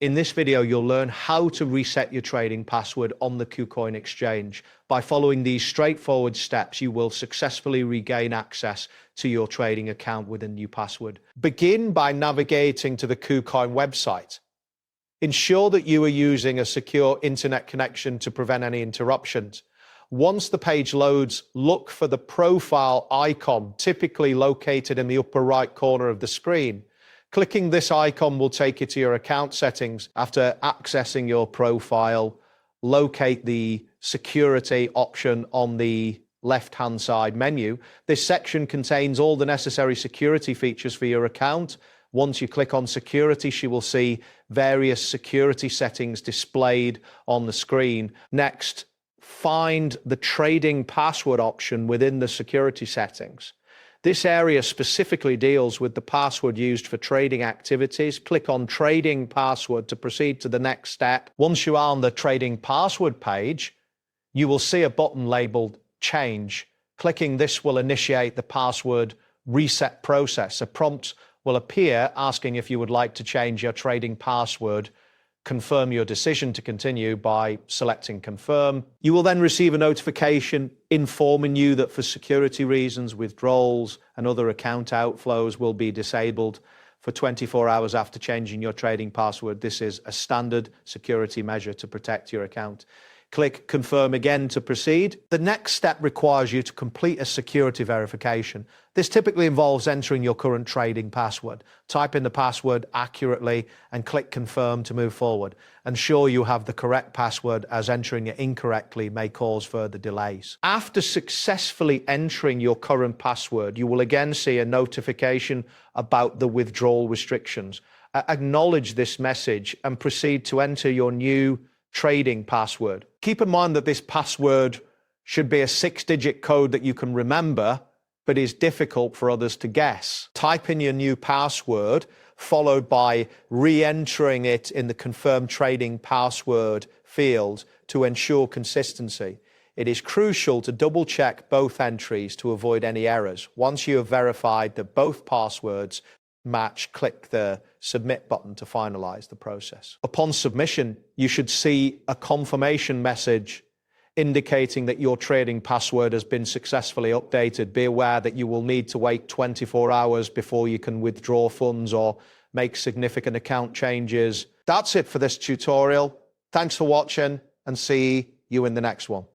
In this video, you'll learn how to reset your trading password on the KuCoin exchange. By following these straightforward steps, you will successfully regain access to your trading account with a new password. Begin by navigating to the KuCoin website. Ensure that you are using a secure internet connection to prevent any interruptions. Once the page loads, look for the profile icon, typically located in the upper right corner of the screen. Clicking this icon will take you to your account settings. After accessing your profile, locate the security option on the left-hand side menu. This section contains all the necessary security features for your account. Once you click on security, you will see various security settings displayed on the screen. Next, find the trading password option within the security settings. This area specifically deals with the password used for trading activities. Click on Trading Password to proceed to the next step. Once you are on the Trading Password page, you will see a button labeled Change. Clicking this will initiate the password reset process. A prompt will appear asking if you would like to change your trading password. Confirm your decision to continue by selecting Confirm. You will then receive a notification informing you that for security reasons, withdrawals and other account outflows will be disabled for 24 hours after changing your trading password. This is a standard security measure to protect your account. Click Confirm again to proceed. The next step requires you to complete a security verification. This typically involves entering your current trading password. Type in the password accurately and click Confirm to move forward. Ensure you have the correct password, as entering it incorrectly may cause further delays. After successfully entering your current password, you will again see a notification about the withdrawal restrictions. Acknowledge this message and proceed to enter your new trading password. Keep in mind that this password should be a 6-digit code that you can remember, but is difficult for others to guess. Type in your new password, followed by re-entering it in the Confirm Trading Password field to ensure consistency. It is crucial to double-check both entries to avoid any errors. Once you have verified that both passwords match, click the Submit button to finalize the process. Upon submission, you should see a confirmation message indicating that your trading password has been successfully updated. Be aware that you will need to wait 24 hours before you can withdraw funds or make significant account changes. That's it for this tutorial. Thanks for watching, and see you in the next one.